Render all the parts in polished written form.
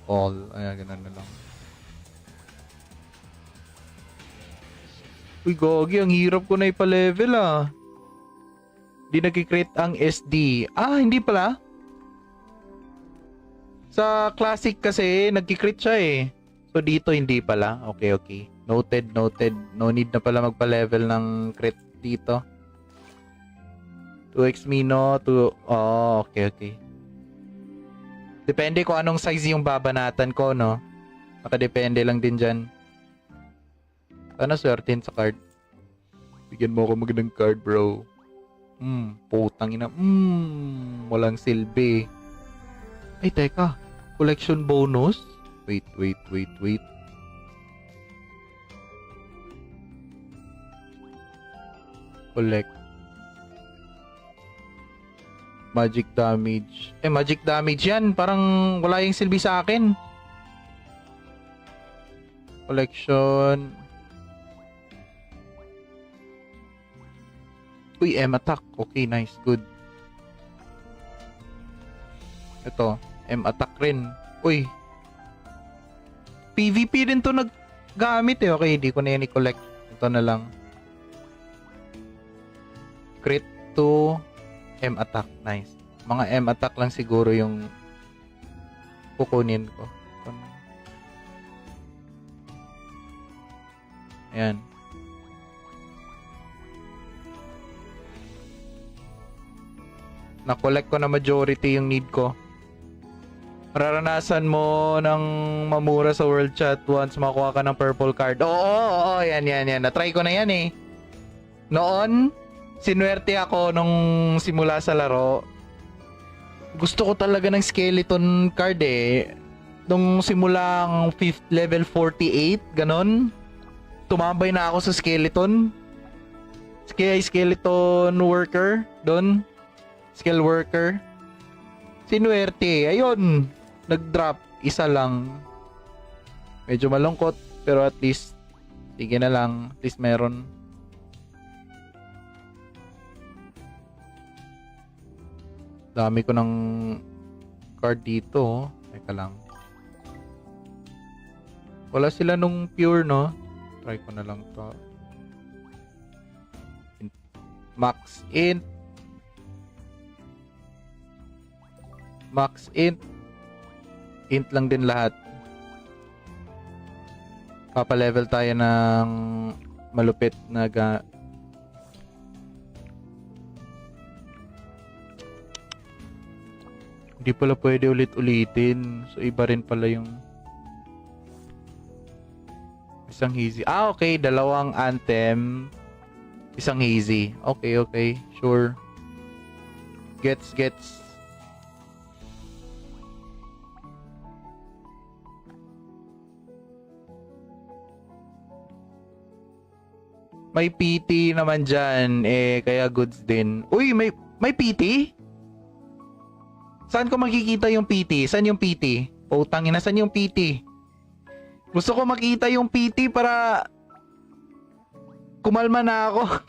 all. Ayan, ganun na lang. Uy, gogi. Ang hirap ko na ipa-level ah. Di nag-crit ang SD. Ah, hindi pala. Sa classic kasi, nag-crit siya eh. So, dito hindi pala. Okay, okay. Noted, noted. No need na pala magpa-level ng crit dito. 2x Mino, 2... Oh, okay, okay. Depende kung anong size yung babanatan ko, no? Nakadepende lang din dyan. Sana swertin sa card. Bigyan mo ako magandang card, bro. Putang ina. Walang silbi. Ay, teka. Collection bonus? Wait. Collect. Magic damage. Magic damage yan. Parang wala yung silbi sa akin. Collection. Uy, M-attack. Okay, nice. Good. Ito. M-attack rin. Uy. PvP din to naggamit eh. Okay, di ko na yan i-collect. Ito na lang. Crit to M-attack. Nice. Mga M-attack lang siguro yung kukunin ko. Ayan. Na-collect ko na majority yung need ko. Mararanasan mo ng mamura sa World Chat once makuha ka ng purple card. Oo, yan. Na-try ko na yan eh. Noon, sinuwerte ako nung simula sa laro. Gusto ko talaga ng skeleton card eh. Nung simulang 5th level 48, ganon. Tumambay na ako sa skeleton. Kaya skeleton worker doon. Skill worker. Sinuwerte. Ayun. Nag-drop. Isa lang. Medyo malungkot. Pero at least, sige na lang. At least meron. Dami ko ng card dito. Teka lang. Wala sila nung pure, no? Try ko na lang to. Max int. Max int. Int lang din lahat. Papa-level tayo ng malupit na Hindi pala pwede ulit-ulitin. So, iba rin pala yung isang hazy. Ah, okay. Dalawang anthem. Isang hazy. Okay. Sure. Gets. May PT naman dyan. Kaya goods din. Uy, may PT? Saan ko makikita yung PT? Saan yung PT? Utangin na, saan yung PT? Gusto ko makita yung PT para kumalma na ako.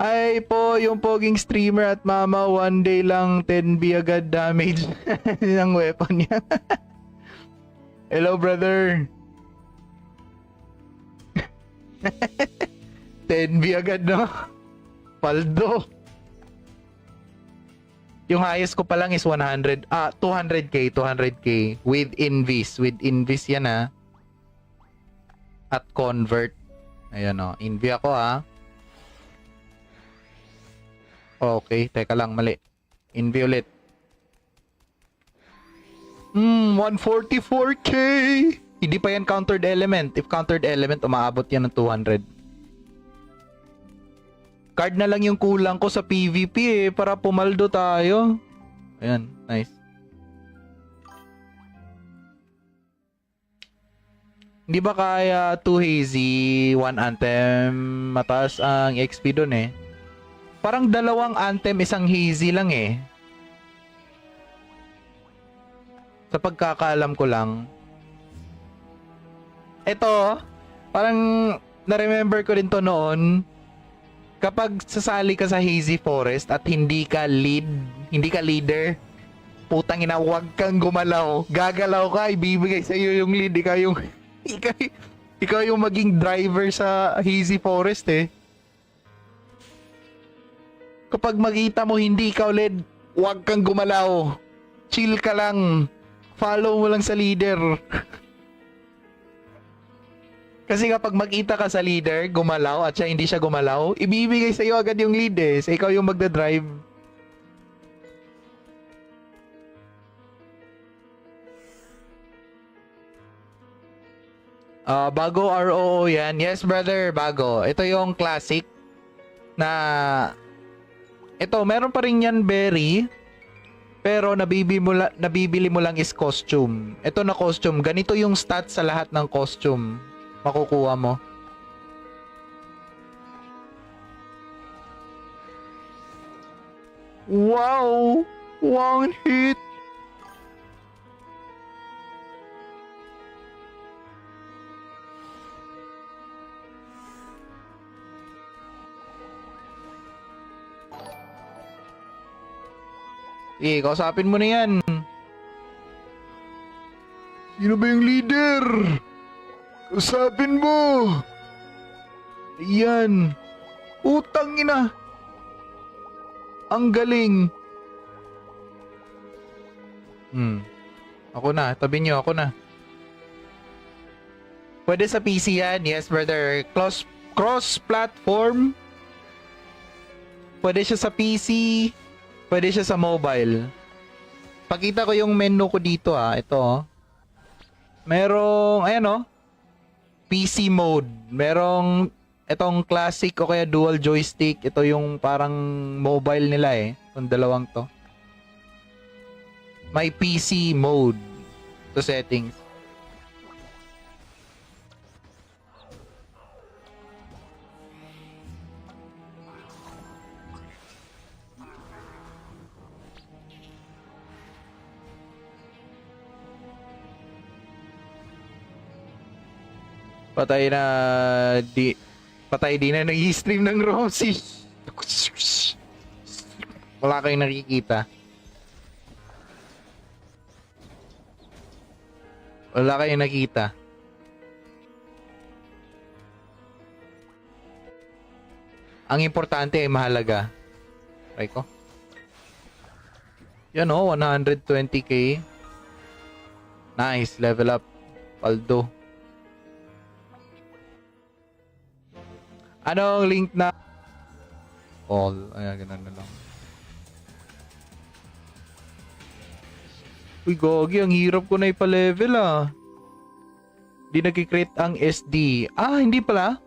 Ay po, yung poging streamer at mama, one day lang 10B agad damage ng weapon niya. Hello, brother. 10B agad, no? Paldo. Yung highest ko pa lang is 200k with invis. With invis yan ha. At convert. Ayan o. Invi ako ha. Okay, teka lang, mali. Invi ulit. 144k. Hindi pa yan countered element. If countered element, umaabot yan ng 200. Card na lang yung kulang ko sa PvP para pumaldo tayo. Ayan, nice. Hindi ba kaya 2 hazy, 1 anthem, mataas ang XP dun eh. Parang dalawang anthem, isang hazy lang eh. Sa pagkakaalam ko lang. Ito, parang na-remember ko rin to noon. Kapag sasali ka sa Hazy Forest at hindi ka leader, Putang ina, huwag kang gumalaw. Gagalaw ka, ibibigay sa iyo yung lead. Ikaw yung ikaw, ikaw yung maging driver sa Hazy Forest eh. Kapag makita mo hindi ikaw lead, huwag kang gumalaw. Chill ka lang. Follow mo lang sa leader. Kasi kapag makita ka sa leader, gumalaw at siya hindi siya gumalaw, ibibigay sa iyo agad yung lead eh. So, ikaw yung magdadrive. Bago ROO yan. Yes, brother, bago. Ito yung classic na... Ito, meron pa rin yan, berry. Pero nabibili mo lang is costume. Ito na costume. Ganito yung stats sa lahat ng costume. Makukuha mo. Wow! One hit! Sige, kausapin mo na yan. Sino ba yung leader? Kausapin mo. Ayan. Utang ina. Ang galing. Ako na. Tabi niyo, ako na. Pwede sa PC yan. Yes, brother. Cross-platform. Pwede siya sa PC. Pwede siya sa mobile. Pakita ko yung menu ko dito Ito Merong, ayan PC mode. Merong itong classic o kaya dual joystick. Ito yung parang mobile nila Itong dalawang to. May PC mode. Ito settings. Patay na nag-i-stream ng Rosie. Wala kayong nakikita. Wala kayong nakita. Ang importante ay mahalaga. Try ko. Yan 120k. Nice, level up. Paldo. Anong link na? All. Ayan, ganun na lang. Uy, gogi. Ang hirap ko na ipa-level Di nag-create ang SD. Hindi pala.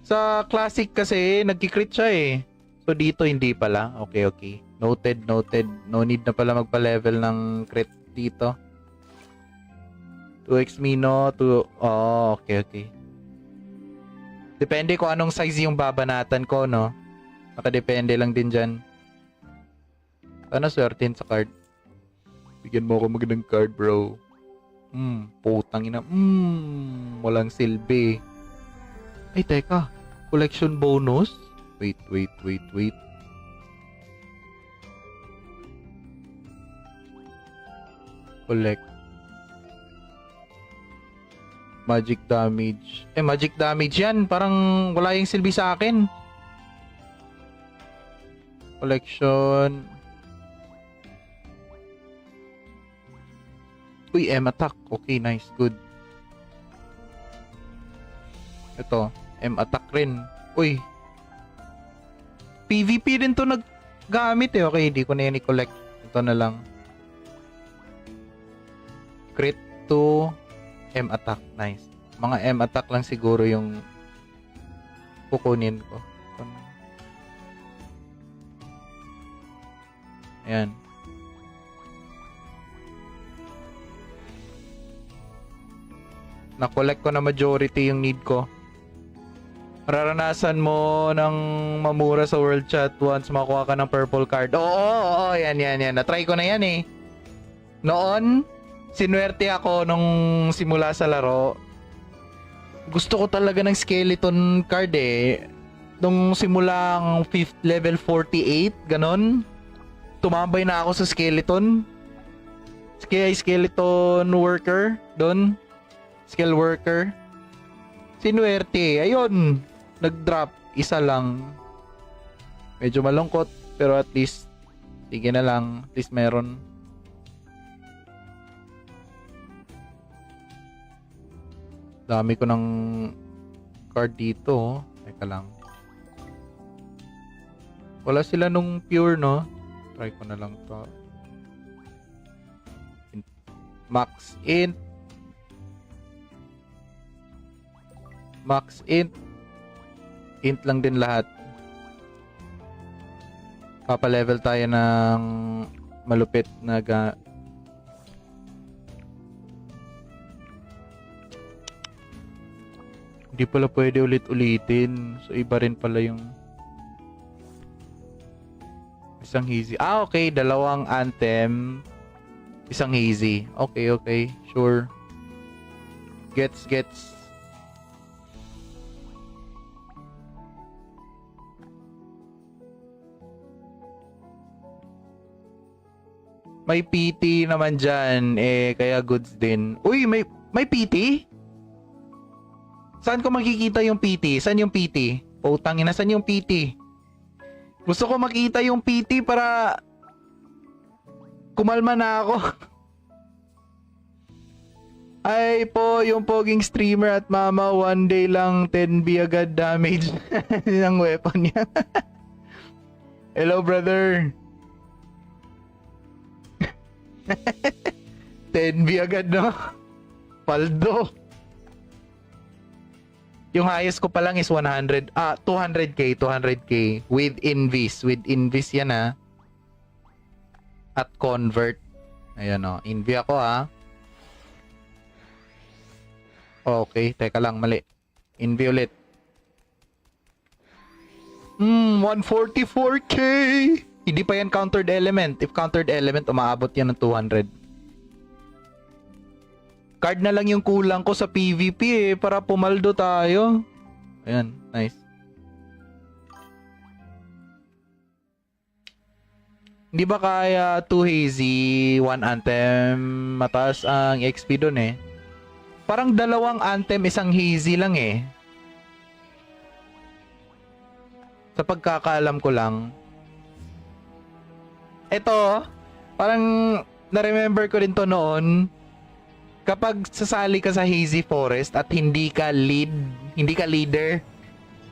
Sa classic kasi, nag-create siya So, dito hindi pala. Okay. Noted. No need na pala magpa-level ng crit dito. 2x Mino. Okay. Depende kung anong size yung babanatan ko, no? Nakadepende lang din dyan. Sana swertin sa card. Bigyan mo ako magandang card, bro. Putang ina. Walang silbi. Ay, teka. Collection bonus? Wait. Collect. Magic damage. Magic damage yan. Parang wala yung silbi sa akin. Collection. Uy, M-attack. Okay, nice. Good. Ito. M-attack rin. Uy. PvP din to naggamit Okay, di ko na yan i-collect. Ito na lang. Crit to M-attack. Nice. Mga M-attack lang siguro yung kukunin ko. Ayan. Na-collect ko na majority yung need ko. Mararanasan mo ng mamura sa World Chat once makuha ka ng purple card. Oo, yan. Na-try ko na yan Noon, sinuwerte ako nung simula sa laro. Gusto ko talaga ng skeleton card Nung simulang 5th level 48, ganon. tumambay na ako sa skeleton. Skeleton worker doon. Skill worker. Sinuwerte. Ayun. Nag-drop. Isa lang. Medyo malungkot. Pero at least, sige na lang. At least meron. Dami ko ng card dito. Teka lang. Wala sila nung pure, no? Try ko na lang to. Max int. Max int. Int lang din lahat. Papa-level tayo ng malupit na hindi pala pwede ulit-ulitin. So, iba rin pala yung isang hazy. Ah, okay. Dalawang anthem. Isang hazy. Okay, okay. Sure. Gets. May PT naman dyan. Eh, kaya goods din. Uy, may PT? Saan ko makikita yung PT? Saan yung PT? Putang ina, saan yung PT? Gusto ko makita yung PT para kumalma na ako. Ay po, yung poging streamer at mama, one day lang 10B agad damage ng weapon niya. Hello, brother. 10B agad, no? Paldo. Yung highest ko pa lang is 200k with invis. With invis yan, ha. At convert. Ayan, o. Invi ako, ha. Okay, teka lang, mali. Invi ulit. 144k! Hindi pa yan countered element. If countered element, umaabot yan ng 200. Card na lang yung kulang ko sa PvP eh, para pumaldo tayo. Ayan, nice. Hindi ba kaya 2 hazy, 1 anthem, mataas ang XP dun eh? Parang dalawang anthem, isang hazy lang eh. Sa pagkakaalam ko lang. Ito, parang na-remember ko rin to noon. Kapag sasali ka sa Hazy Forest at hindi ka leader,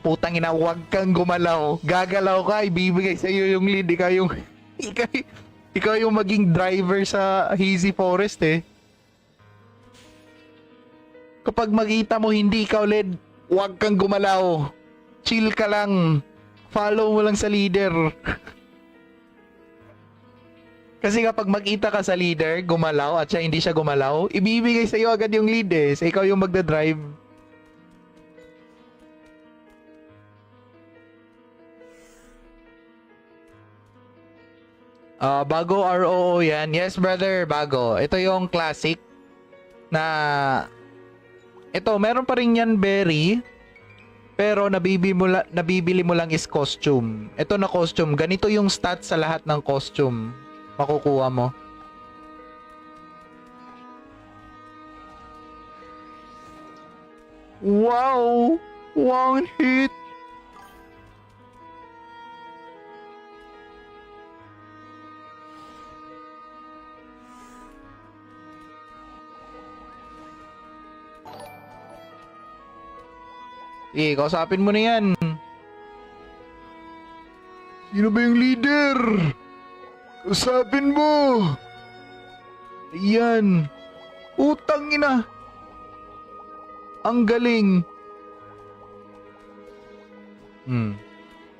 putang ina, huwag kang gumalaw. Gagalaw ka, ibibigay sa iyo yung lead. Ikaw yung maging driver sa Hazy Forest eh. Kapag makita mo hindi ikaw lead, huwag kang gumalaw. Chill ka lang. Follow mo lang sa leader. Kasi kapag makita ka sa leader, gumalaw at siya hindi siya gumalaw, ibibigay sa iyo agad yung lead eh. So ikaw yung magdadrive. Bago ROO yan. Yes, brother, bago. Ito yung classic na ito, meron pa rin yan berry. Pero nabibili mo lang is costume. Ito na costume. Ganito yung stats sa lahat ng costume. Makukuha mo. Wow! One hit! Sige, kausapin mo na yan. Sino ba yung leader? Kausapin mo! Ayan. Utang ina. Ang galing.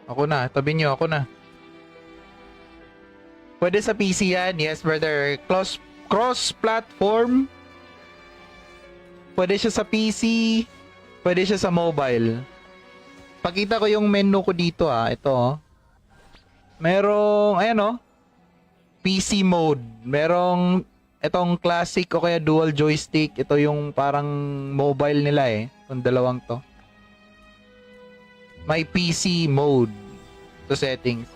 Ako na. Tabi nyo, ako na. Pwede sa PC yan. Yes, brother. Cross-platform. Pwede siya sa PC. Pwede siya sa mobile. Pakita ko yung menu ko dito Ito Merong, ayan PC mode. Merong itong classic o kaya dual joystick. Ito yung parang mobile nila Itong dalawang to. May PC mode. Ito settings.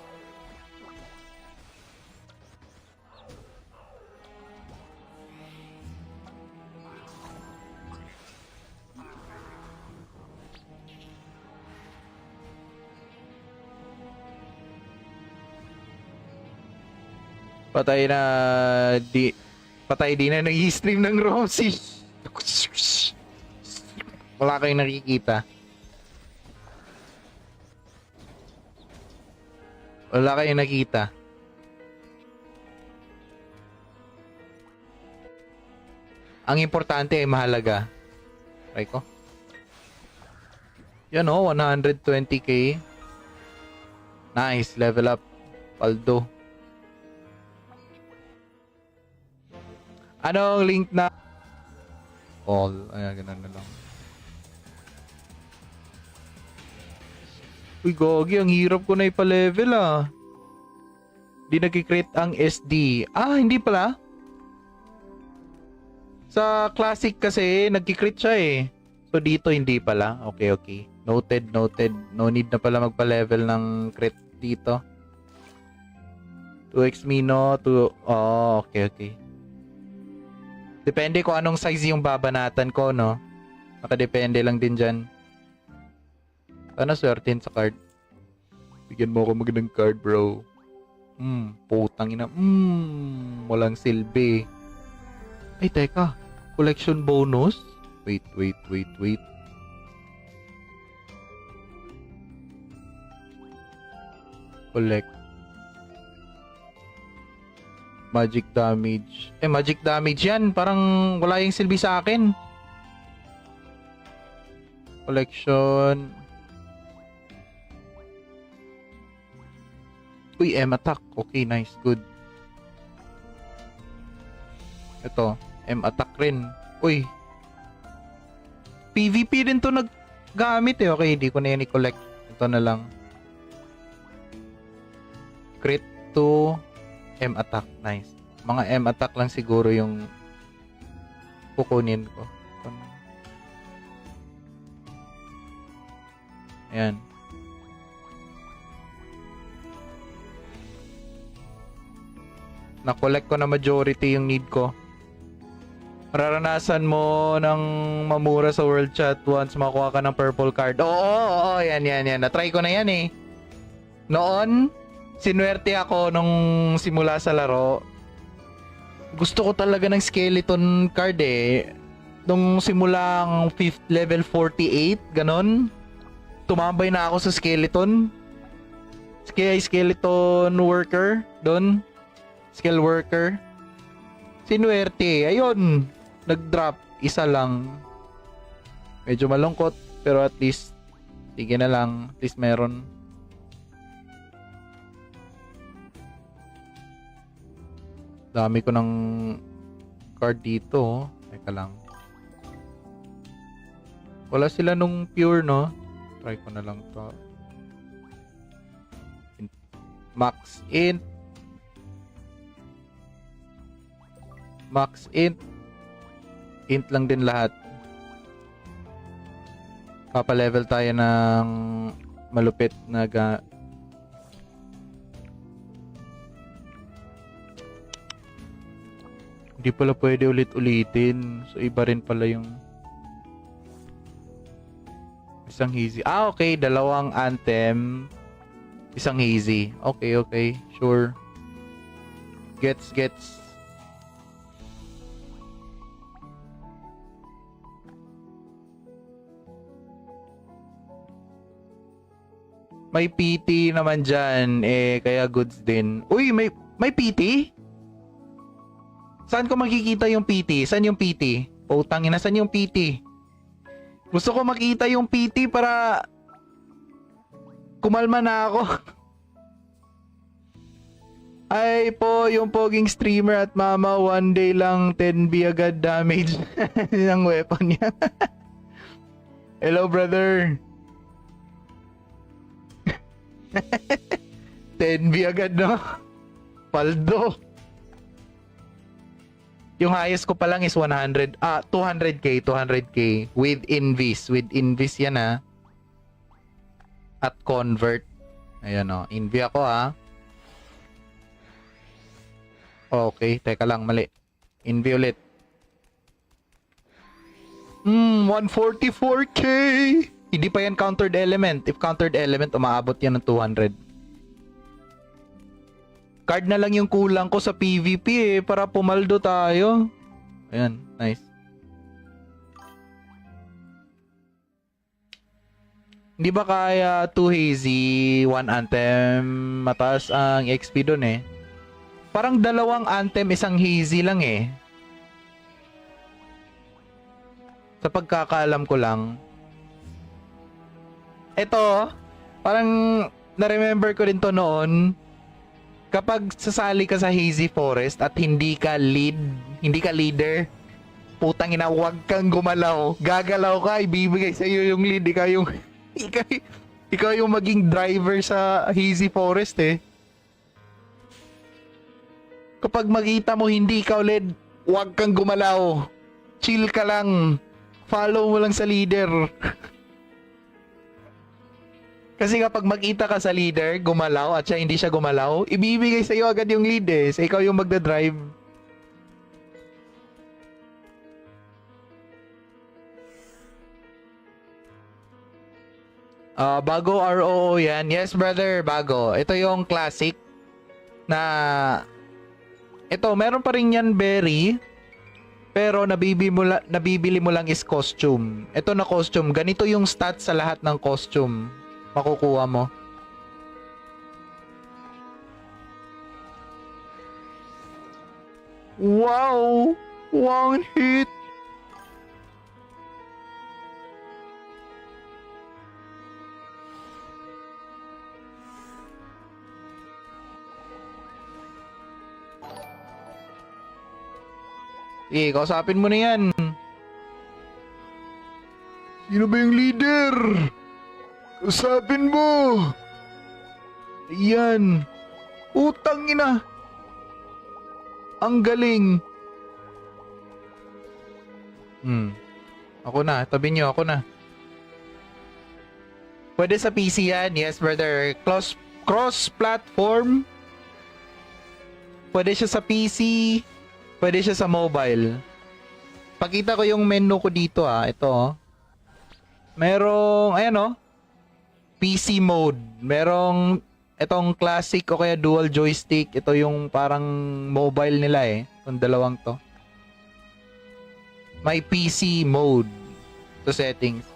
Patay na di patay din na nag-i-stream ng Rosie. Wala kayong nakikita. Wala kayong nakita. Ang importante ay mahalaga. Try ko. Yan o, 120k. Nice, level up. Paldo. Anong link na? All. Ayan, ganun na lang. Uy, gogi. Ang hirap ko na ipa-level ah. Hindi nag-crit ang SD. Ah, hindi pala. Sa classic kasi, nag-crit siya eh. So, dito hindi pala. Okay, okay. Noted, noted. No need na pala magpa-level ng crit dito. 2x Mino, 2... Oh, okay, okay. Depende kung anong size yung babanatan ko, no? Nakadepende lang din dyan. Sana swertein sa card. Bigyan mo ako magandang card, bro. Putang ina. Walang silbi. Ay, teka. Collection bonus? Wait. Collect. Magic damage. Magic damage yan. Parang wala yung silbi sa akin. Collection. Uy, M-attack. Okay, nice. Good. Ito. M-attack rin. Uy. PvP din to naggamit eh. Okay, hindi ko na yan i-collect. Ito na lang. Crit to M-attack. Nice. Mga M-attack lang siguro yung kukunin ko. Ayan. Na-collect ko na majority yung need ko. Mararanasan mo ng mamura sa World Chat once makuha ka ng purple card. Oo, yan. Na-try ko na yan eh. Noon, sinuwerte ako nung simula sa laro. Gusto ko talaga ng skeleton card eh. Nung simulang 5th level 48, ganon. Tumambay na ako sa skeleton. Skeleton worker, doon. Skill worker. Sinuwerte. Ayun. Nag-drop. Isa lang. Medyo malungkot. Pero at least, sige na lang. At least meron. Dami ko ng card dito. Teka lang. Wala sila nung pure, no? Try ko na lang to. Max int. Max int. Int lang din lahat. Papa-level tayo ng malupit na Hindi pala pwede ulit-ulitin. So, iba rin pala yung isang hazy. Ah, okay. Dalawang anthem. Isang hazy. Okay. Sure. Gets. May PT naman dyan. Kaya goods din. Uy, may PT? Saan ko makikita yung PT? Saan yung PT? Putang ina, saan yung PT? Gusto ko makita yung PT para kumalma na ako. Ay po, yung poging streamer at mama, one day lang 10B agad damage ng weapon niya. Hello, brother. 10B agad, no? Paldo. Yung highest ko pa lang is 200k with invis. With invis yan at convert. Ayan o. Invi ako Okay, teka lang, mali. Invi ulit. 144k! Hindi pa yan countered element. If countered element, umaabot yan ng 200. Card na lang yung kulang ko sa PvP para pumaldo tayo. Ayan, nice. Hindi ba kaya 2 hazy, 1 anthem, mataas ang XP dun Parang 2 anthem, 1 hazy lang Sa pagkakaalam ko lang. Ito, parang na-remember ko rin to noon. Kapag sasali ka sa Hazy Forest at hindi ka leader, putang ina, huwag kang gumalaw. Gagalaw ka, ibibigay sa iyo yung lead. Ikaw yung maging driver sa Hazy Forest Kapag makita mo hindi ikaw lead, huwag kang gumalaw. Chill ka lang. Follow mo lang sa leader. Kasi kapag makita ka sa leader, gumalaw at siya hindi siya gumalaw, ibibigay sa iyo agad yung lead So, ikaw yung magdadrive. Bago ROO yan. Yes, brother, bago. Ito yung classic na... Ito, meron pa rin yan, berry. Pero nabibili mo lang is costume. Ito na costume. Ganito yung stats sa lahat ng costume. Makukuha mo. Wow! One hit! Sige, kausapin mo na yan. Sino ba yung leader? Kausapin mo. Ayan. Utang ina. Ang galing. Ako na. Tabi nyo, ako na. Pwede sa PC yan. Yes, brother. Cross-platform. Pwede siya sa PC. Pwede siya sa mobile. Pakita ko yung menu ko dito Ito Merong, ayan PC mode. Merong itong classic o kaya dual joystick. Ito yung parang mobile nila Itong dalawang to. May PC mode. Ito settings.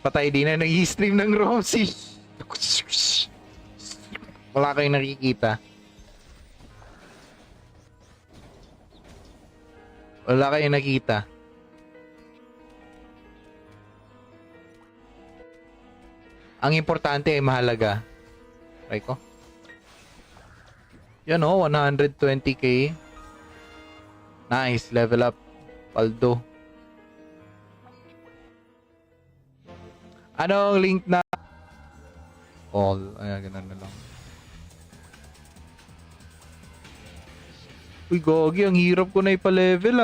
Patay di na nag-i-stream ng Rosie. Wala kayong nakikita. Wala kayong nakita. Ang importante ay mahalaga. Try ko. Yan 120k. Nice, level up. Paldo. Anong link na? All. Ayan, ganun na lang. Uy, gogi. Ang hirap ko na ipa-level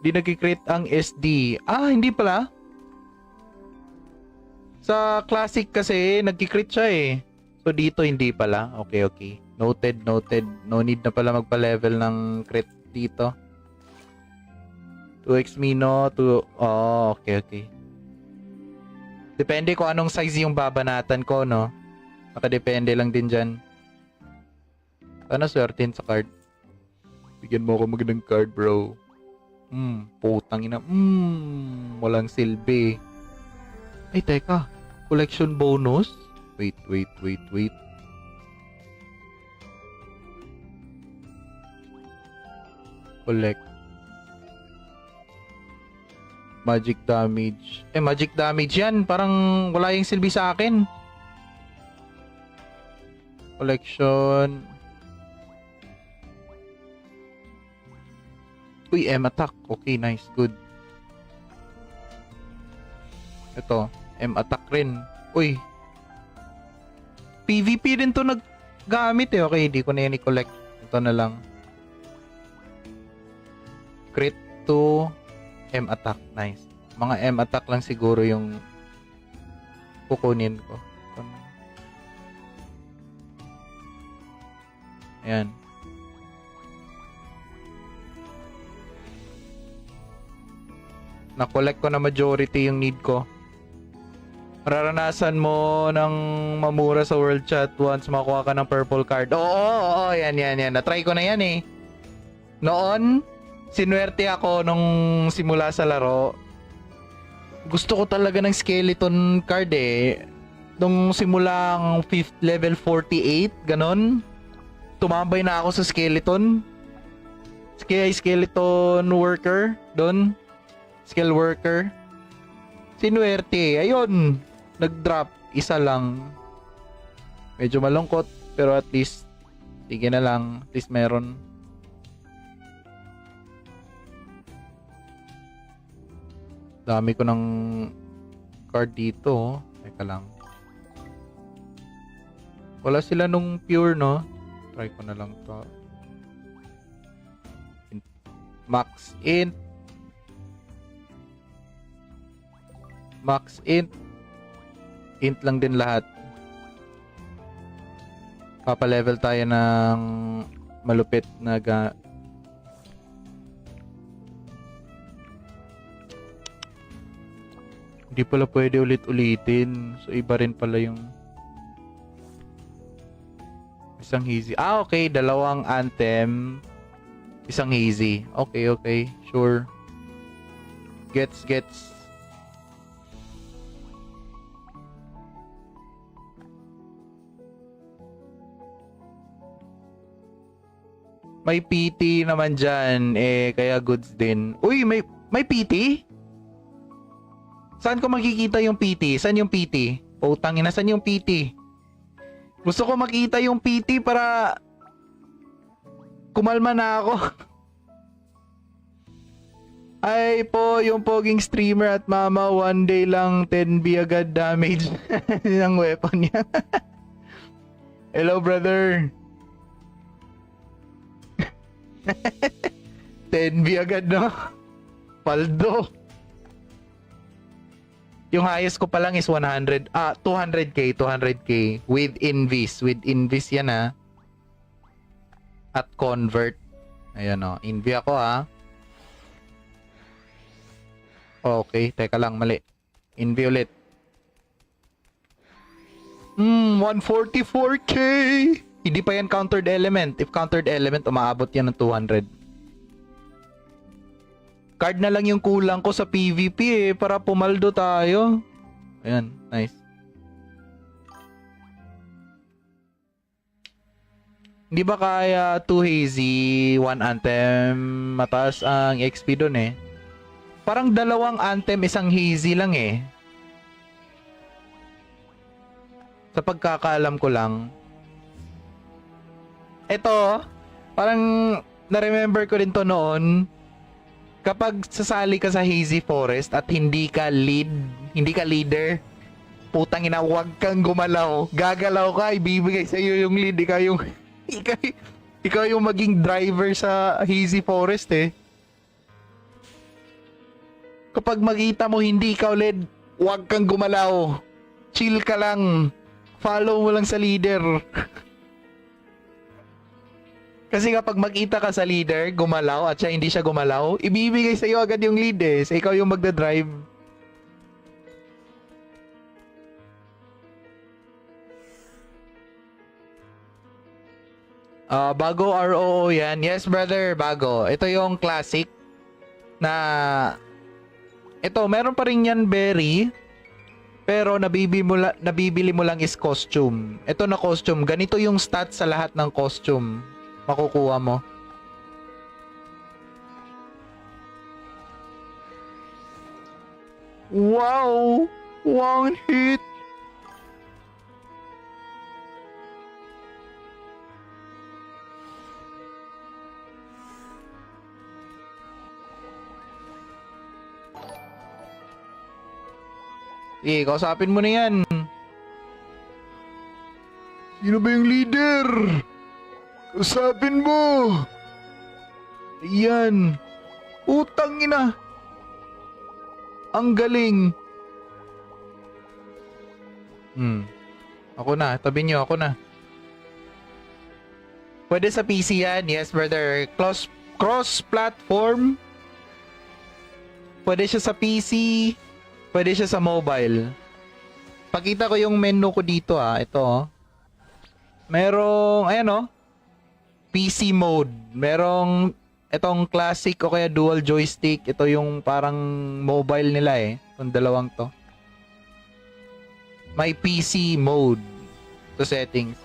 Di nag-create ang SD. Hindi pala. Sa classic kasi, nag-create siya So, dito hindi pala. Okay. Noted. No need na pala magpa-level ng crit dito. 2x Mino, okay. Depende kung anong size yung babanatan ko, no? Nakadepende lang din dyan. Sana swertin sa card. Bigyan mo ako magandang card, bro. Putang ina. Walang silbi. Ay, teka. Collection bonus? Wait. Collect. Magic damage. Magic damage yan. Parang wala yung silbi sa akin. Collection. Uy, M-attack. Okay, nice. Good. Ito. M-attack rin. Uy. PvP din to naggamit Okay, di ko na yan i-collect. Ito na lang. Crit to M-attack. Nice. Mga M-attack lang siguro yung kukunin ko. Ayan. Na-collect ko na majority yung need ko. Mararanasan mo ng mamura sa World Chat once makuha ka ng purple card. Oo, yan. Na-try ko na yan eh. Noon, sinuwerte ako nung simula sa laro. Gusto ko talaga ng skeleton card eh. Nung simulang 5th level 48, ganon. Tumambay na ako sa skeleton. Kaya skeleton worker doon. Skill worker. Sinuwerte. Ayun. Nag-drop. Isa lang. Medyo malungkot. Pero at least, sige na lang. At least meron. Dami ko ng card dito. Teka lang. Wala sila nung pure, no? Try ko na lang to. Max int. Max int. Int lang din lahat. Papa-level tayo ng malupit na Hindi pala pwede ulit-ulitin. So, iba rin pala yung isang hazy. Okay. Dalawang anthem. Isang hazy. Okay. Sure. Gets. May PT naman dyan. Kaya goods din. Uy, may PT? Saan ko makikita yung PT? Saan yung PT? Putang ina, saan yung PT? Gusto ko makita yung PT para kumalma na ako. Ay po, yung poging streamer at mama, one day lang 10B agad damage ng weapon niya. Hello, brother. 10B agad, no? Paldo. Yung highest ko pa lang is 200k with invis. With invis yan ha. At convert. Ayan o. Invi ako ha. Okay, teka lang, mali. Invi ulit. 144k. Hindi pa yan countered element. If countered element, umaabot yan ng 200. Card na lang yung kulang ko sa PvP para pumaldo tayo. Ayan, nice. Hindi ba kaya 2 hazy, 1 anthem, mataas ang XP dun eh. Parang dalawang anthem, isang hazy lang eh. Sa pagkakaalam ko lang. Ito, parang na-remember ko din to noon. Kapag sasali ka sa Hazy Forest at hindi ka leader, putang ina, huwag kang gumalaw. Gagalaw ka, ibibigay sa iyo yung lead. Ikaw yung maging driver sa Hazy Forest eh. Kapag makita mo hindi ikaw lead, huwag kang gumalaw. Chill ka lang. Follow mo lang sa leader. Kasi kapag makita ka sa leader, gumalaw at siya hindi siya gumalaw, ibibigay sa iyo agad yung lead eh. So, ikaw yung magdadrive. Bago ROO yan. Yes, brother, bago. Ito yung classic na... Ito, meron pa rin yan, berry. Pero nabibili mo lang is costume. Ito na costume. Ganito yung stats sa lahat ng costume. Makukuha mo. Wow! One hit! Sige, kausapin mo na yan. Sino ba yung leader? Kausapin mo! Ayan. Utang ina. Ang galing. Ako na, tabi nyo, ako na. Pwede sa PC yan, yes brother. Cross-platform. Pwede siya sa PC, pwede siya sa mobile. Pakita ko yung menu ko dito ito Merong, ayan PC mode. Merong itong classic o kaya dual joystick. Ito yung parang mobile nila itong dalawang to. May PC mode to settings.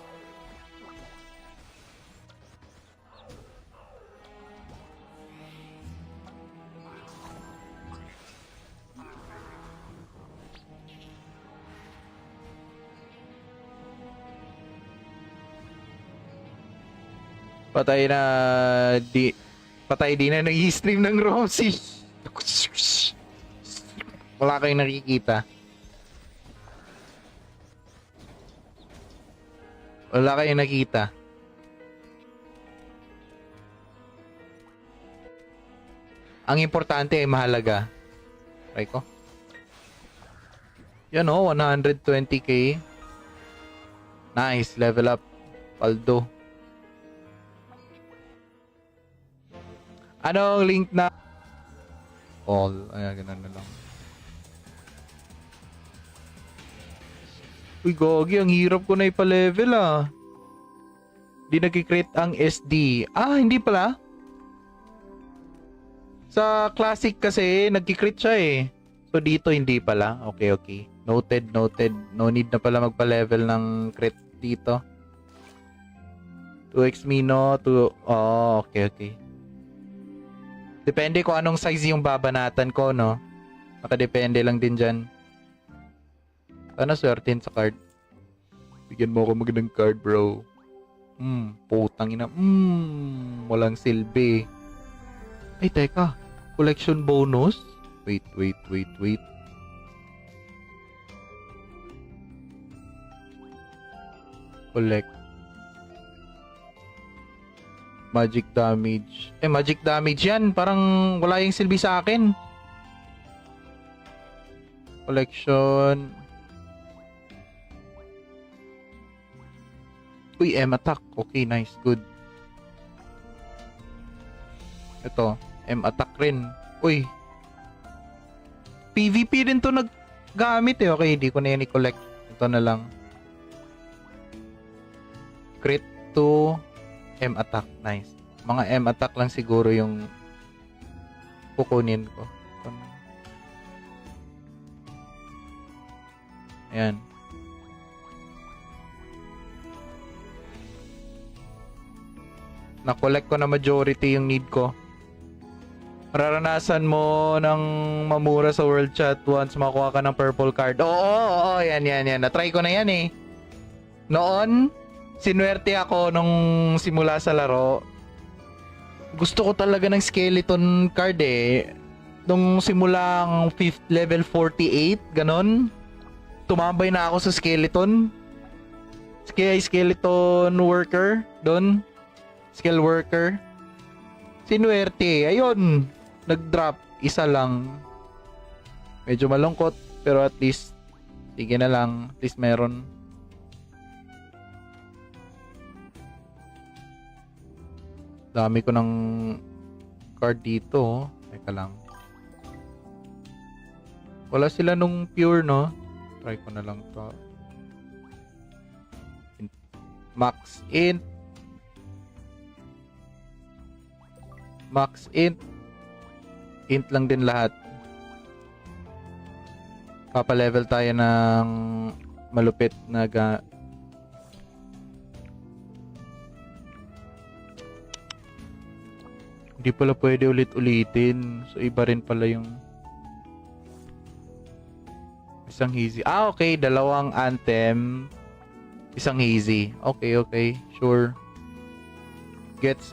Patay na nag-i-stream ng Rosie. Wala kayong nakikita. Wala kayong nakita. Ang importante ay mahalaga. Try ko. Yan 120k. Nice, level up. Paldo. Anong link na? All. Ayan, ganun na lang. Uy, gogi. Ang hirap ko na ipa-level Di nag-crit ang SD. Hindi pala. Sa classic kasi, nag-crit siya So, dito hindi pala. Okay. Noted. No need na pala magpa-level ng crit dito. 2x Mino. Okay. Depende kung anong size yung babanatan ko, no? Nakadepende lang din dyan. Sana swertein sa card. Bigyan mo ako magandang card, bro. Putang ina. Walang silbi. Ay, teka. Collection bonus? Wait. Collect. Magic damage. Magic damage yan. Parang wala yung silbi sa akin. Collection. Uy, M-attack. Okay, nice. Good. Ito. M-attack rin. Uy. PvP rin to naggamit Okay, di ko na yan i-collect. Ito na lang. Crit to M-attack. Nice. Mga M-attack lang siguro yung kukunin ko. Ayan. Na-collect ko na majority yung need ko. Mararanasan mo ng mamura sa World Chat once makuha ka ng purple card. Oo, yan. Na-try ko na yan Noon, sinuwerte ako nung simula sa laro. Gusto ko talaga ng skeleton card Nung simulang 5th level 48, ganon. Tumambay na ako sa skeleton. Skeleton worker doon. Skill worker. Sinuwerte. Ayun. Nag-drop. Isa lang. Medyo malungkot. Pero at least, sige na lang. At least meron. Dami ko ng card dito. Teka lang. Wala sila nung pure, no? Try ko na lang to. Max int. Int lang din lahat. Papa-level tayo ng malupit na Hindi pala pwede ulit-ulitin. So, iba rin pala yung isang hazy. Okay. Dalawang anthem. Isang hazy. Okay. Sure. Gets.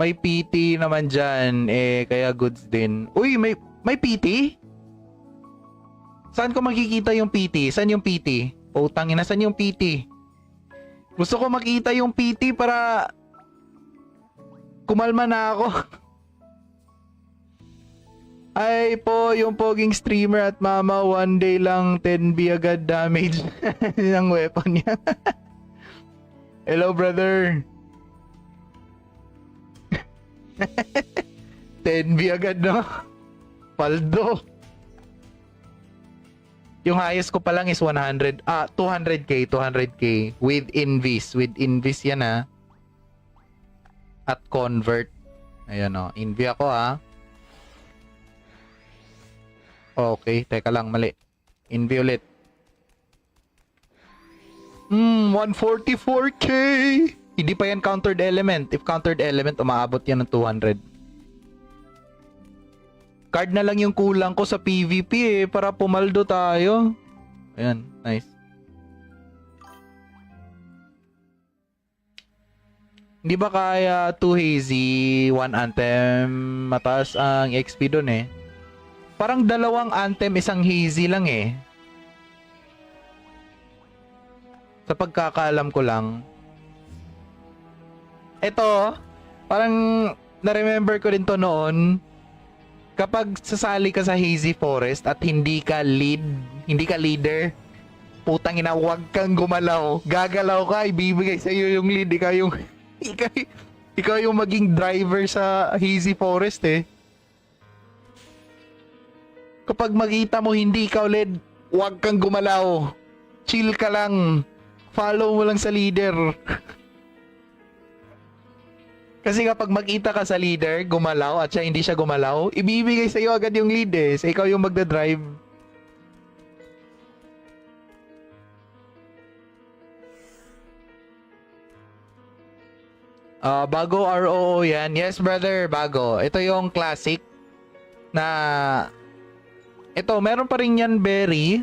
May PT naman dyan. Kaya goods din. Uy, may PT? Saan ko makikita yung PT? Saan yung PT? Putang ina, saan yung PT? Gusto ko makita yung PT para Kumalma na ako. Ay po, yung poging streamer at mama, one day lang 10B agad damage ng weapon niya. Hello, brother. 10B agad, no? Paldo. Yung highest ko pa lang is 200k with invis. With invis yan, ha. At convert. Ayan, o. Invi ako, ha. Okay, teka lang, mali. Invi ulit. 144k! Hindi pa yan countered element. If countered element, umaabot yan ng 200. Card na lang yung kulang ko sa PvP para pumaldo tayo. Ayan, nice. Hindi ba kaya 2 hazy, 1 anthem, mataas ang XP dun eh? Parang 2 anthem, 1 hazy lang eh. Sa pagkakaalam ko lang. Ito, parang na-remember ko din to noon. Kapag sasali ka sa Hazy Forest at hindi ka leader, putang ina, huwag kang gumalaw. Gagalaw ka, ibibigay sa iyo yung lead. Ikaw yung maging driver sa Hazy Forest eh. Kapag makita mo hindi ikaw lead, huwag kang gumalaw. Chill ka lang. Follow mo lang sa leader. Kasi kapag makita ka sa leader, gumalaw at siya hindi siya gumalaw, ibibigay sa iyo agad yung lead eh. So ikaw yung magdadrive. Bago ROO yan. Yes, brother, bago. Ito yung classic na ito, meron pa rin yan berry.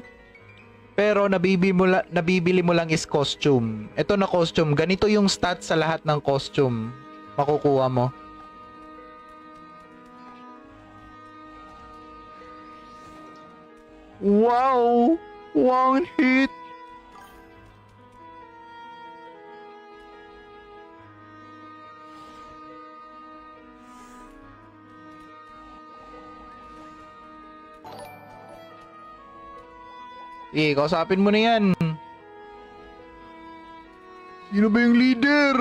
Pero nabibili mo lang is costume. Ito na costume. Ganito yung stats sa lahat ng costume. Makukuha mo. Wow! One hit! Sige, kausapin mo na yan. Sino ba yung leader?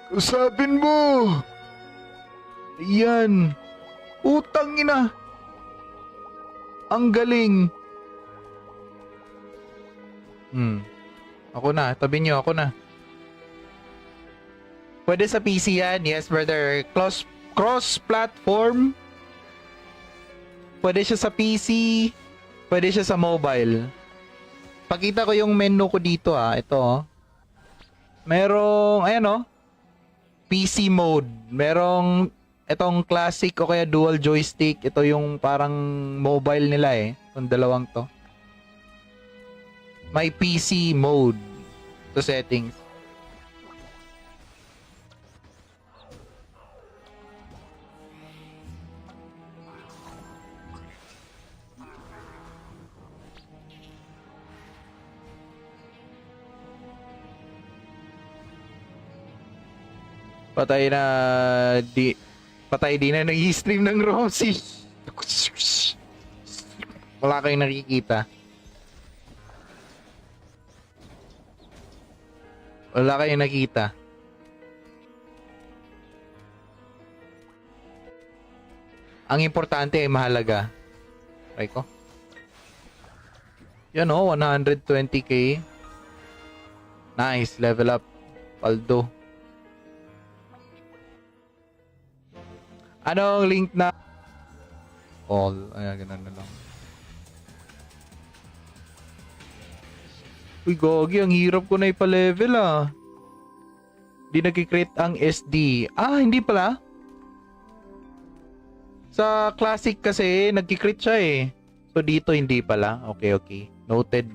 Kausapin mo. Ayan. Utang ina. Ang galing. Ako na. Tabi nyo, ako na. Pwede sa PC yan. Yes, brother. Cross-platform. Pwede siya sa PC. Pwede siya sa mobile. Pakita ko yung menu ko dito Ito Merong, ayan PC mode. Merong itong classic o kaya dual joystick. Ito yung parang mobile nila Itong dalawang to. May PC mode. Ito settings. Patay na nag-i-stream ng Rosie. Wala kayong nakikita. Wala kayong nakita. Ang importante ay mahalaga. Try ko. Yan 120k. Nice, level up. Paldo. Anong link na? All. Ayan, ganun na lang. Uy, gogi. Ang hirap ko na ipa-level Hindi nag-create ang SD. Hindi pala. Sa classic kasi, nag-crit siya So, dito hindi pala. Okay. Noted.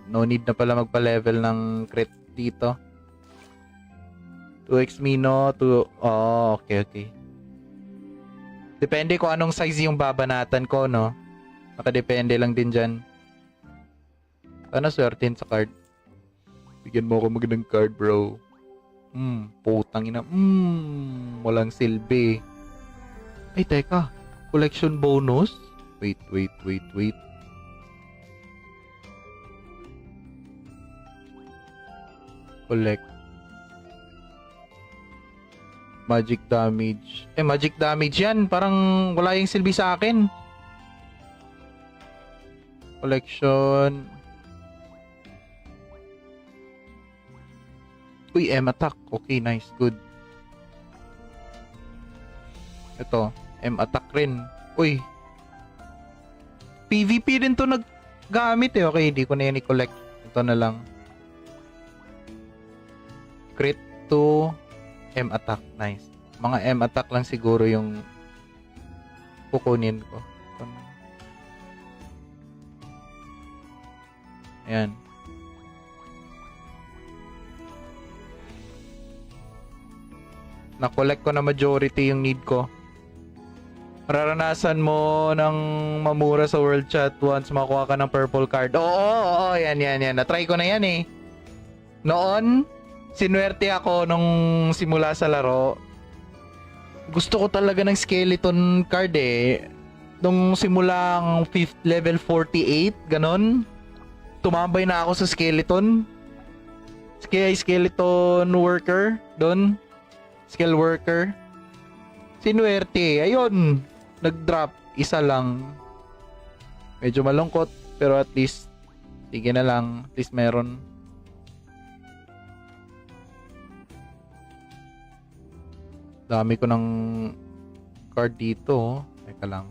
No need na pala magpa-level ng crit dito. 2x Mino, okay. Depende kung anong size yung babanatan ko, no? Nakadepende lang din dyan. Sana swertin sa card. Bigyan mo ako magandang card, bro. Putang ina. Walang silbi. Ay, teka. Collection bonus? Wait. Collect. Magic damage. Magic damage yan. Parang wala yung silbi sa akin. Collection. Uy, M-attack. Okay, nice. Good. Ito. M-attack rin. Uy. PvP din to naggamit eh. Okay, hindi ko na yan i-collect. Ito na lang. Crit to M-attack. Nice. Mga M-attack lang siguro yung kukunin ko. Ayan. Na-collect ko na majority yung need ko. Mararanasan mo ng mamura sa World Chat once makuha ka ng purple card. Oo, yan. Na-try ko na yan eh. Noon, sinuwerte ako nung simula sa laro. Gusto ko talaga ng skeleton card eh. Nung simulang 5th level 48, ganon. Tumambay na ako sa skeleton. Skeleton worker, doon. Skill worker. Sinuwerte. Ayun. Nag-drop. Isa lang. Medyo malungkot. Pero at least, sige na lang. At least meron. Dami ko ng card dito. Teka lang.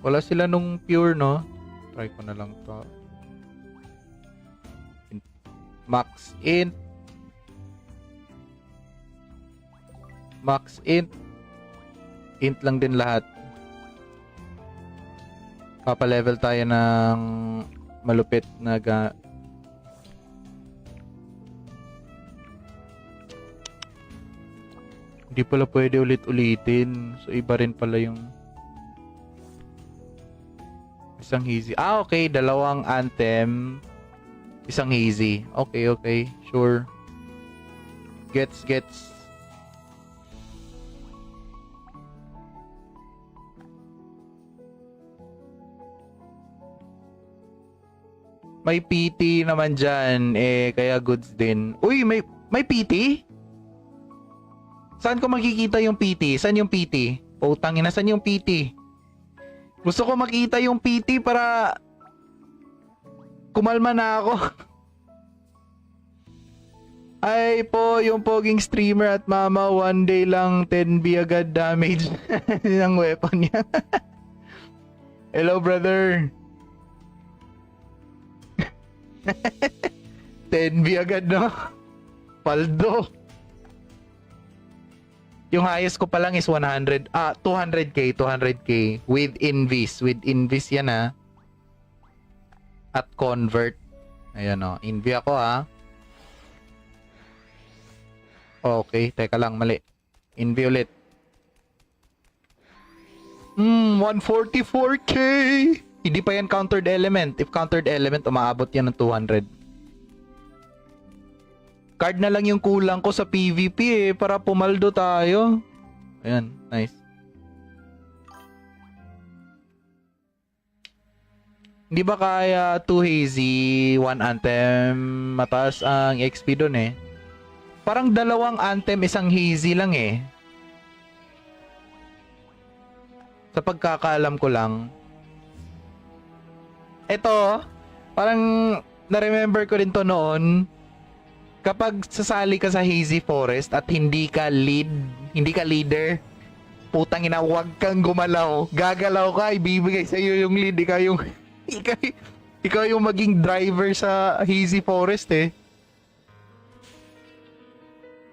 Wala sila nung pure, no? Try ko na lang to. Max int. Max int. Int lang din lahat. Papa-level tayo ng malupit na Hindi pala pwede ulit-ulitin. So, iba rin pala yung isang hazy. Okay. Dalawang anthem. Isang hazy. Okay. Sure. Gets. May PT naman dyan. Kaya goods din. Uy, may PT? Saan ko makikita yung PT? Saan yung PT? Putang ina, saan yung PT? Gusto ko makita yung PT para kumalma na ako. Ay po, yung poging streamer at mama, one day lang 10B agad damage ng weapon niya. Hello, brother. 10B agad, no? Paldo. Yung highest ko pa lang is 200k with invis. With invis yan at convert. Ayan o. Invi ako Okay, teka lang, mali. Invi ulit. 144k! Hindi pa yan countered element. If countered element, umaabot yan ng 200. Card na lang yung kulang ko sa PvP para pumaldo tayo. Ayan, nice. Hindi ba kaya 2 hazy, 1 anthem, mataas ang XP dun eh. Parang dalawang anthem, isang hazy lang eh. Sa pagkakaalam ko lang. Ito, parang na-remember ko rin to noon. Kapag sasali ka sa Hazy Forest at hindi ka leader, putang ina, huwag kang gumalaw. Gagalaw ka, ibibigay sa iyo yung lead. Ikaw yung maging driver sa Hazy Forest eh.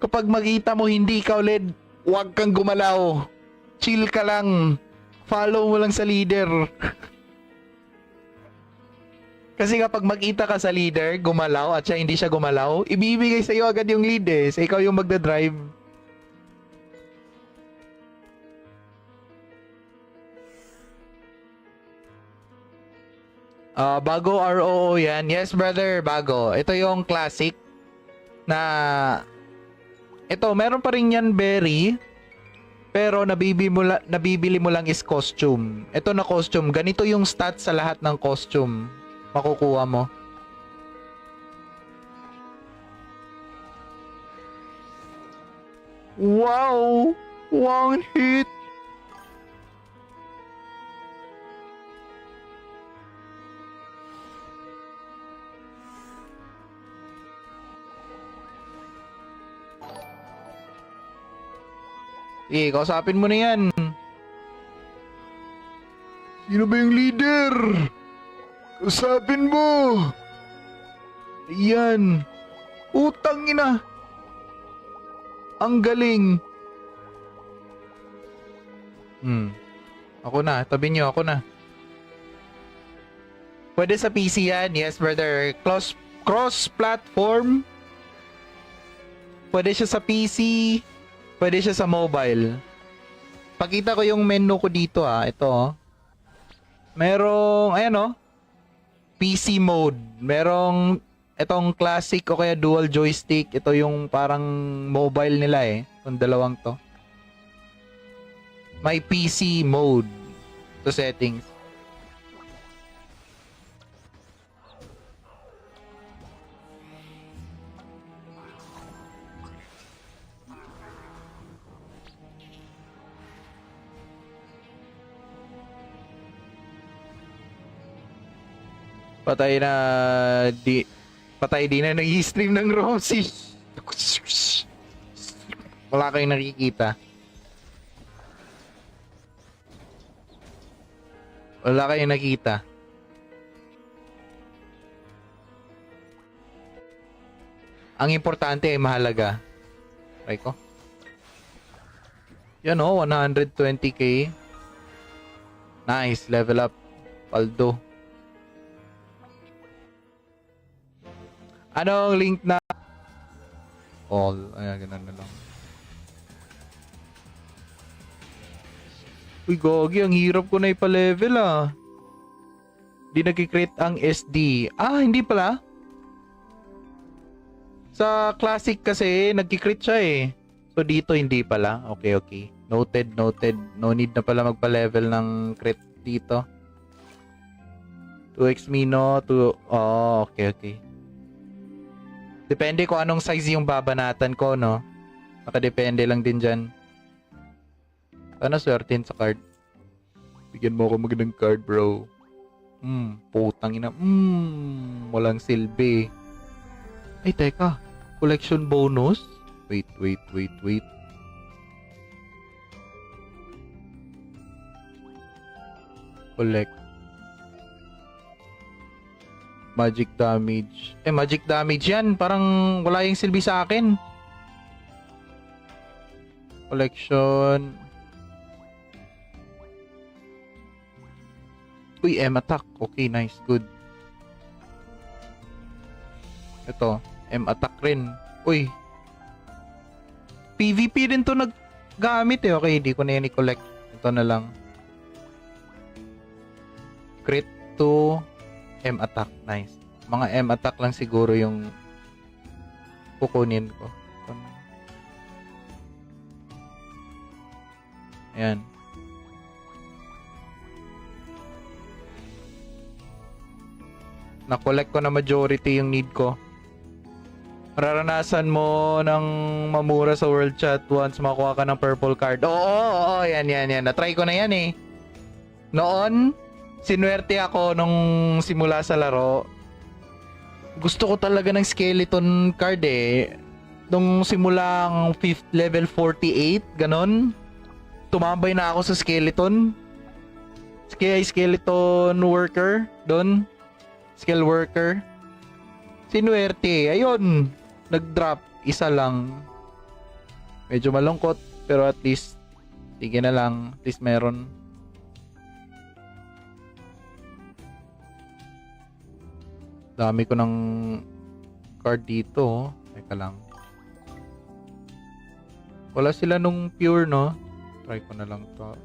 Kapag makita mo hindi ikaw lead, huwag kang gumalaw. Chill ka lang. Follow mo lang sa leader. Kasi kapag makita ka sa leader, gumalaw at siya hindi siya gumalaw, ibibigay sa iyo agad yung lead eh. So, ikaw yung magdadrive. Bago ROO yan. Yes, brother, bago. Ito yung classic na ito, meron pa rin yan berry, pero nabibili mo lang is costume. Ito na costume, ganito yung stats sa lahat ng costume makukuha mo. Wow! One hit! Sige, kausapin mo na yan. Sino ba yung leader? Kausapin mo! Ayan. Utang ina. Ang galing. Ako na. Tabi nyo, ako na. Pwede sa PC yan. Yes, brother. Cross-platform. Pwede siya sa PC. Pwede siya sa mobile. Pakita ko yung menu ko dito Ito Merong, ayan PC mode. Merong itong classic o kaya dual joystick. Ito yung parang mobile nila Itong dalawang to. May PC mode. Ito settings. Patay di na nag-i-stream ng Rosie. Wala kayong nakikita. Wala kayong nakita. Ang importante ay mahalaga. Try ko. Yan 120k. Nice, level up. Paldo. Anong link na? All. Ayan, ganun na lang. Uy, gogi. Ang hirap ko na ipa-level Di nag-create ang SD. Hindi pala. Sa classic kasi, nag-create siya So, dito hindi pala. Okay. Noted. No need na pala magpa-level ng crit dito. 2x Mino, okay. Depende kung anong size yung babanatan ko, no? Nakadepende lang din dyan. Sana swertin sa card. Bigyan mo ako magandang card, bro. Putang ina. Walang silbi. Ay, teka. Collection bonus? Wait. Collect. Magic damage. Magic damage yan. Parang wala yung silbi sa akin. Collection. Uy, M-attack. Okay, nice. Good. Ito. M-attack rin. Uy. PvP din to naggamit Okay, di ko na yan i-collect. Ito na lang. Crit to M-attack. Nice. Mga M-attack lang siguro yung kukunin ko. Ayan. Na-collect ko na majority yung need ko. Mararanasan mo ng mamura sa World Chat once makuha ka ng purple card. Oo, yan. Na-try ko na yan Noon, sinuwerte ako nung simula sa laro. Gusto ko talaga ng skeleton card Nung simulang 5th level 48, ganon. Tumambay na ako sa skeleton. Kaya skeleton worker doon. Skill worker. Sinuwerte. Ayun. Nag-drop. Isa lang. Medyo malungkot. Pero at least, sige na lang. At least meron. Dami ko ng card dito. Teka lang. Wala sila nung pure, no? Try ko na lang to.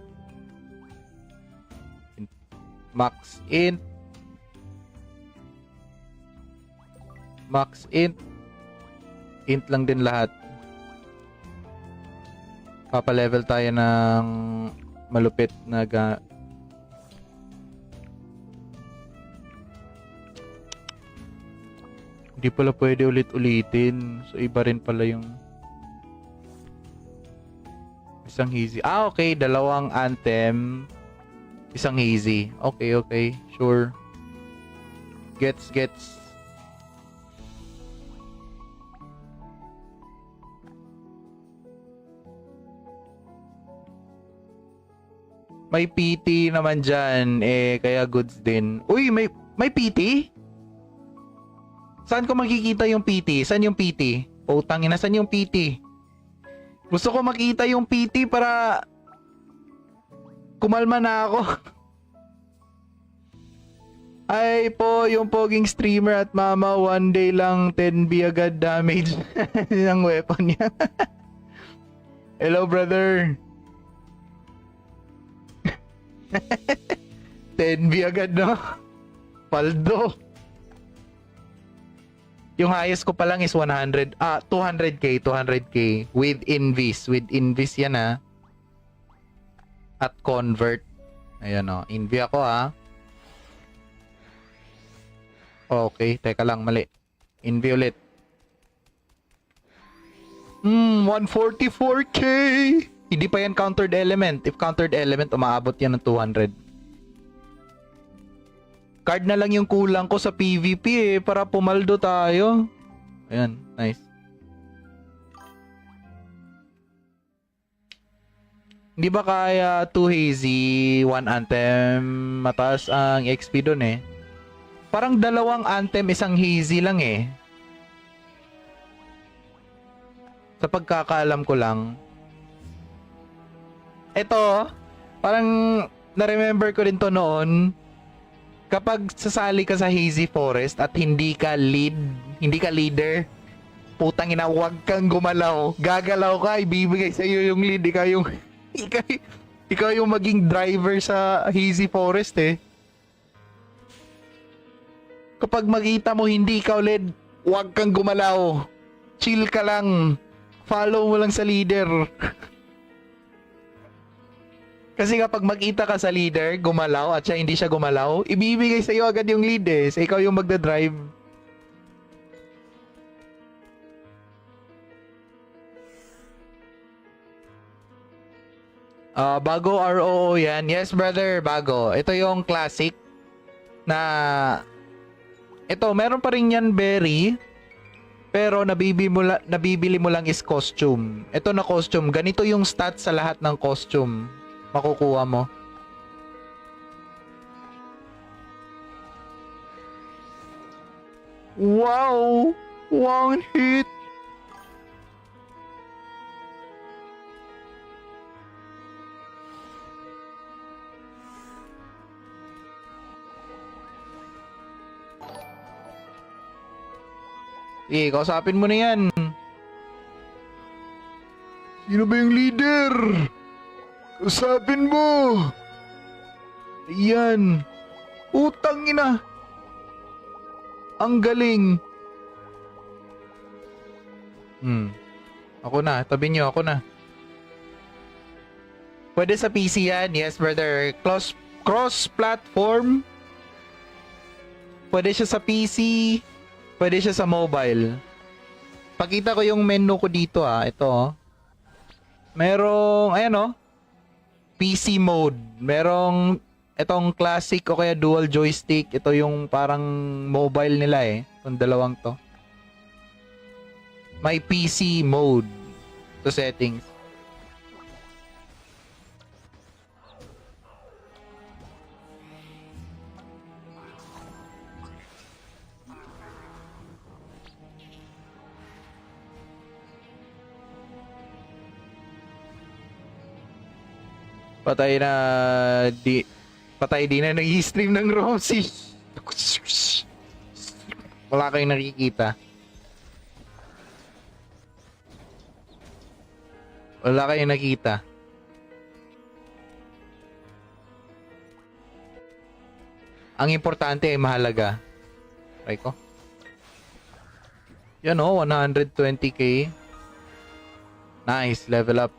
Max int. Int lang din lahat. Papa-level tayo ng malupit na Hindi pala pwede ulit-ulitin. So, iba rin pala yung isang hazy. Ah, okay. Dalawang anthem. Isang hazy. Okay, okay. Sure. Gets. May PT naman dyan. Eh, kaya goods din. Uy, may PT? Saan ko makikita yung PT? Saan yung PT? Putang ina, saan yung PT? Gusto ko makita yung PT para kumalma na ako. Ay po, yung poging streamer at mama, one day lang 10B agad damage ng weapon niya. Hello, brother. 10B agad, no? Paldo. Yung highest ko pa lang is 200k with invis. With invis yan ha. At convert. Ayan o. Invi ako ha. Okay, teka lang, mali. Invi ulit. 144k! Hindi pa yan countered element. If countered element, umaabot yan ng 200. Card na lang yung kulang ko sa PvP eh, para pumaldo tayo. Ayan, nice. Hindi ba kaya 2 hazy, 1 anthem, mataas ang XP dun eh. Parang dalawang anthem, isang hazy lang eh. Sa pagkakaalam ko lang. Ito, parang na-remember ko rin to noon. Kapag sasali ka sa Hazy Forest at hindi ka leader, putang ina, huwag kang gumalaw. Gagalaw ka, ibibigay sa iyo yung lead. Ikaw yung maging driver sa Hazy Forest eh. Kapag makita mo hindi ikaw lead, huwag kang gumalaw. Chill ka lang. Follow mo lang sa leader. Kasi kapag makita ka sa leader, gumalaw at siya hindi siya gumalaw, ibibigay sa iyo agad yung lead eh. So, ikaw yung magdadrive. Bago ROO yan. Yes, brother, bago. Ito yung classic na... Ito, meron pa rin yan, berry. Pero nabibili mo lang is costume. Ito na costume. Ganito yung stats sa lahat ng costume. Makukuha mo. Wow! One hit! Sige, kausapin mo na yan. Sino ba yung leader? Kausapin mo! Ayan. Utang ina. Ang galing. Ako na. Tabi nyo, ako na. Pwede sa PC yan. Yes, brother. Cross-platform. Pwede siya sa PC. Pwede siya sa mobile. Pakita ko yung menu ko dito Ito Merong, ayan PC mode. Merong itong classic o kaya dual joystick. Ito yung parang mobile nila Itong dalawang to. May PC mode. Ito settings. Patay di na nag-i-stream ng Rosie. Wala kayong nakikita. Wala kayong nakita. Ang importante ay mahalaga. Try ko. Yan o, 120k. Nice, level up.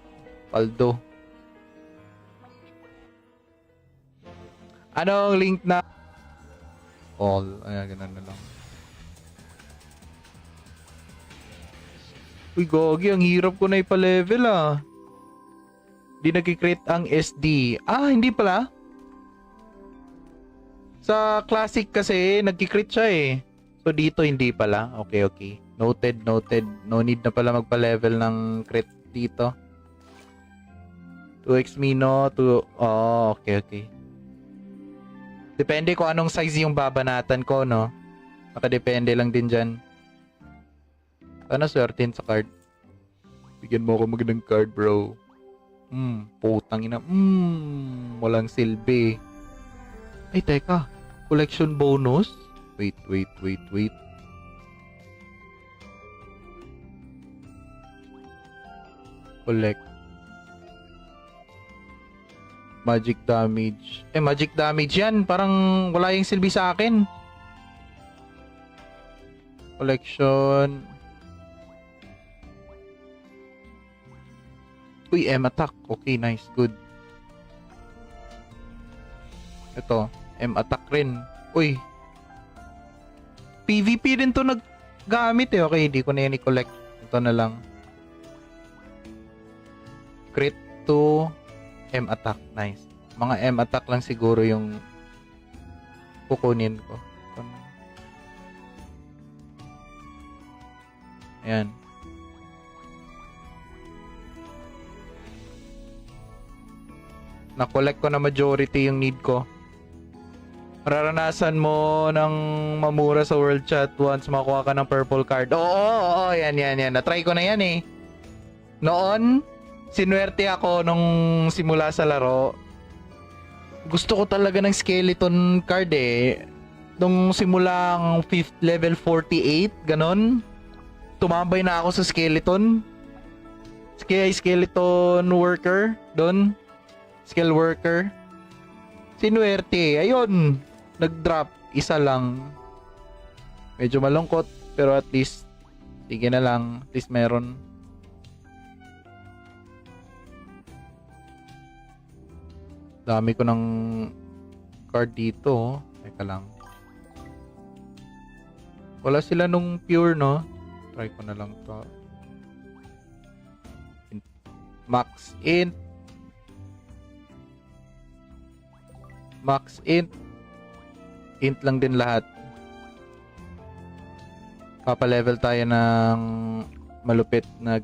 Paldo. Anong link na? All. Ayan, ganun na lang. Uy, gogi. Ang hirap ko na ipa-level ah. Di nag-crit ang SD. Ah, hindi pala. Sa classic kasi, nag-crit siya eh. So, dito hindi pala. Okay, okay. Noted, noted. No need na pala magpa-level ng crit dito. 2x Mino, 2... Oh, okay, okay. Depende kung anong size yung babanatan ko, no? Nakadepende lang din dyan. Sana swertin sa card. Bigyan mo ako magandang card, bro. Putang ina. Walang silbi. Ay, teka. Collection bonus? Wait. Collect. Magic damage. Magic damage yan. Parang wala yung silbi sa akin. Collection. Uy, M-attack. Okay, nice. Good. Ito. M-attack rin. Uy. PvP rin to naggamit eh. Okay, di ko na yan i-collect. Ito na lang. Crit to M-attack. Nice. Mga M-attack lang siguro yung kukunin ko. Ayan. Na-collect ko na majority yung need ko. Mararanasan mo ng mamura sa World Chat once makuha ka ng purple card. Oo, yan. Na-try ko na yan eh. Noon, sinuwerte ako nung simula sa laro. Gusto ko talaga ng skeleton card eh. Nung simulang 5th level 48, ganon. Tumambay na ako sa skeleton. Skeleton worker, doon. Skill worker. Sinuwerte. Ayun. Nag-drop. Isa lang. Medyo malungkot. Pero at least, sige na lang. At least meron. Dami ko ng card dito. Teka lang. Wala sila nung pure, no? Try ko na lang to. Max int. Max int. Int lang din lahat. Papa-level tayo ng malupit na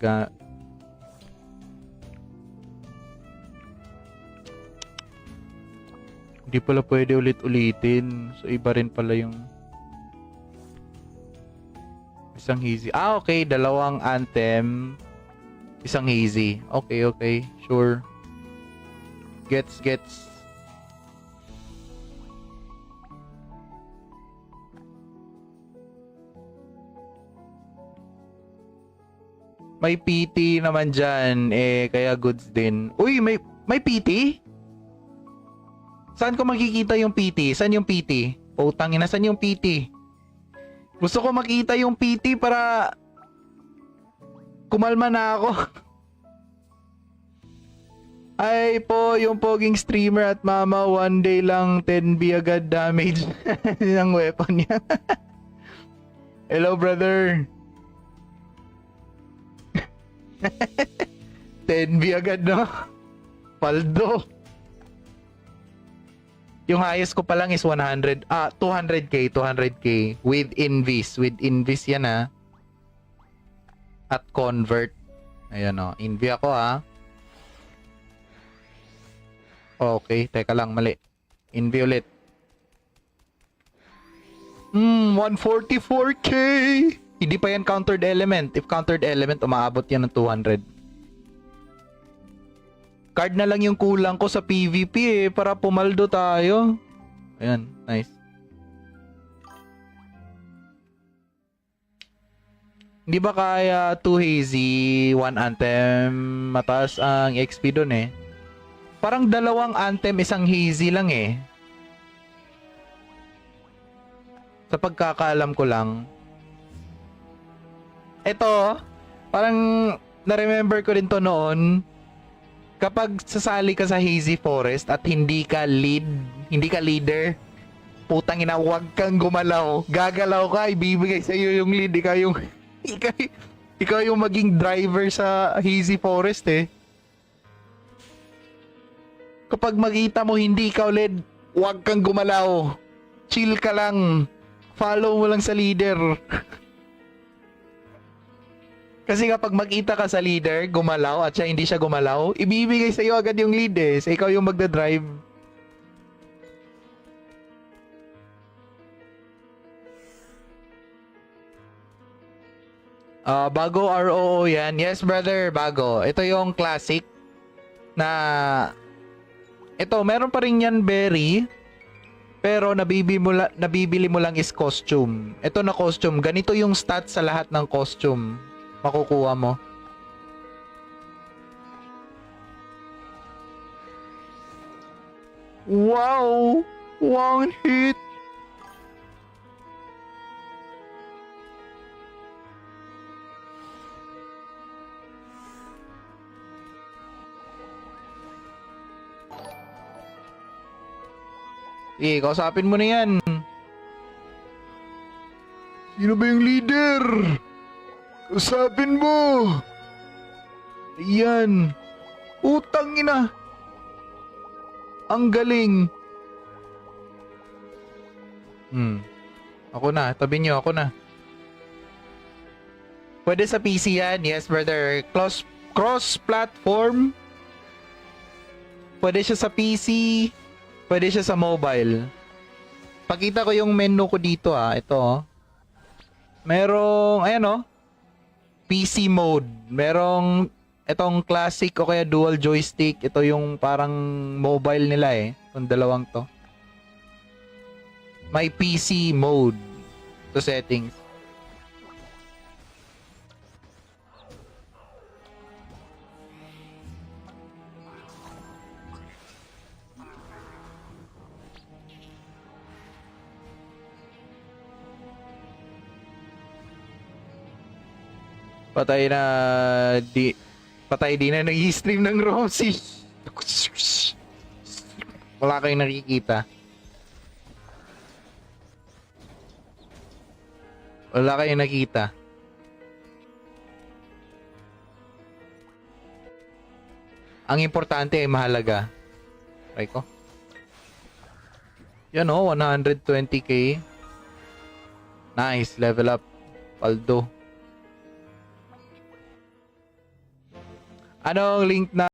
Hindi pala pwede ulit-ulitin. So, iba rin pala yung isang hazy. Ah, okay. Dalawang anthem. Isang hazy. Okay. Sure. Gets. May PT naman dyan. Kaya goods din. Uy, may PT? Saan ko makikita yung PT? Saan yung PT? Putang ina, saan yung PT? Gusto ko makita yung PT para kumalma na ako. Ay po, yung poging streamer at mama, one day lang 10B agad damage ng weapon niya. Hello, brother. 10B agad, no? Paldo. Yung highest ko pa lang is 200k with invis. With invis yan ha. At convert. Ayan o. Invi ako ha. Okay, teka lang, mali. Invi ulit. 144k. Hindi pa yan countered element. If countered element, umaabot yan ng 200. Card na lang yung kulang ko sa PvP para pumaldo tayo. Ayan, nice. Hindi ba kaya 2 hazy, 1 anthem, mataas ang XP dun eh. Parang dalawang anthem, isang hazy lang eh. Sa pagkakaalam ko lang. Ito, parang na-remember ko din to noon. Kapag sasali ka sa Hazy Forest at hindi ka leader, putang ina, huwag kang gumalaw. Gagalaw ka, ibibigay sa iyo yung lead. Ikaw yung, ikaw, ikaw yung maging driver sa Hazy Forest eh. Kapag makita mo hindi ikaw lead, huwag kang gumalaw. Chill ka lang. Follow mo lang sa leader. Kasi kapag makita ka sa leader, gumalaw at siya hindi siya gumalaw, ibibigay sa iyo agad yung lead eh. So ikaw yung magdadrive. Bago ROO yan. Yes brother, bago. Ito yung classic na ito, meron pa rin yan berry. Pero nabibili mo lang is costume. Ito na costume. Ganito yung stats sa lahat ng costume. Makukuha mo. Wow! One hit! Eh, kausapin mo na yan. Sino ba yung leader? Kausapin mo! Ayan. Utang ina. Ang galing. Ako na. Tabi nyo. Ako na. Pwede sa PC yan. Yes, brother. Cross-platform. Pwede siya sa PC. Pwede siya sa mobile. Pakita ko yung menu ko dito Ito Merong, ayan PC mode. Merong itong classic o kaya dual joystick. Ito yung parang mobile nila Itong dalawang to. May PC mode. Ito settings. Patay di na nag-stream ng Rosie. Wala kayong nakikita. Wala kayong nakita. Ang importante ay mahalaga. Try ko. Yan 120k. Nice, level up. Paldo. Anong link na